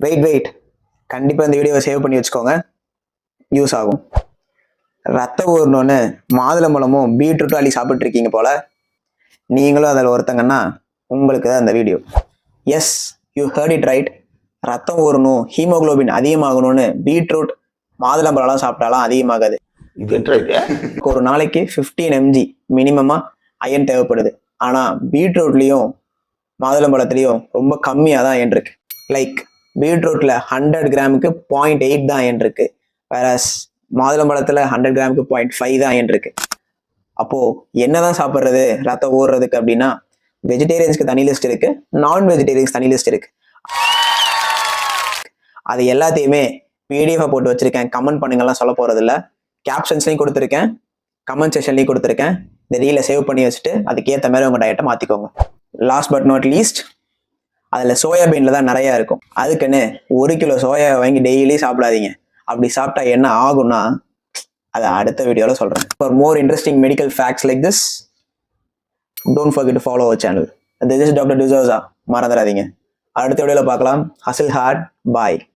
Wait கண்டிப்பாக இந்த வீடியோவை சேவ் பண்ணி வச்சுக்கோங்க, யூஸ் ஆகும். ரத்த ஊறணும்னு மாதுளம்பழமும் பீட்ரூட்டும் அள்ளி சாப்பிட்ருக்கீங்க போல. நீங்களும் அதில் ஒருத்தங்கன்னா உங்களுக்கு தான் இந்த வீடியோ. Yes, you hurt it right. ரத்தம் ஊறணும், ஹீமோகுளோபின் அதிகமாகணும்னு பீட்ரூட் மாதுளம்பழம் சாப்பிட்டாலாம் அதிகமாகாது. ஒரு நாளைக்கு 15 mg மினிமமா அயன் தேவைப்படுது. ஆனால் பீட்ரூட்லேயும் மாதுளம்பழத்துலேயும் ரொம்ப கம்மியாக தான் அயன் இருக்கு. லைக் பீட்ரூட்டில் 100 கிராமுக்கு 0.8 தான் அயன் இருக்கு, வேற மாதுளம்பழத்தில் 100 கிராமுக்கு 0.5 தான் அயன் இருக்கு. அப்போது என்னதான் சாப்பிட்றது ரத்தம் ஊறுறதுக்கு அப்படின்னா, வெஜிடேரியன்ஸ்க்கு தனி லிஸ்ட் இருக்கு, நான் வெஜிடேரியன்ஸ் தனி லிஸ்ட் இருக்கு. அது எல்லாத்தையுமே பிடிஎஃப் போட்டு வச்சிருக்கேன். கமெண்ட் பண்ணுங்கலாம் சொல்ல போறது இல்லை. கேப்ஷன்ஸ்லையும் கொடுத்துருக்கேன், கமெண்ட் செஷன்லையும் கொடுத்துருக்கேன். இந்த ரீலை சேவ் பண்ணி வச்சுட்டு அதுக்கேற்ற மாதிரி உங்கள் டயட்டை மாற்றிக்கோங்க. லாஸ்ட் பட் நாட் லீஸ்ட், அதில் சோயாபீனில் தான் நிறையா இருக்கும். அதுக்குன்னு 1 கிலோ சோயா வாங்கி டெய்லி சாப்பிடாதீங்க. அப்படி சாப்பிட்டா என்ன ஆகும்னா, அதை அடுத்த வீடியோவில் சொல்கிறேன். For more interesting medical facts like this, don't forget to follow our channel. This is doctor D'Souza. மறந்துடாதீங்க. அடுத்த வீடியோவில் பார்க்கலாம். Hustle hard. பாய்.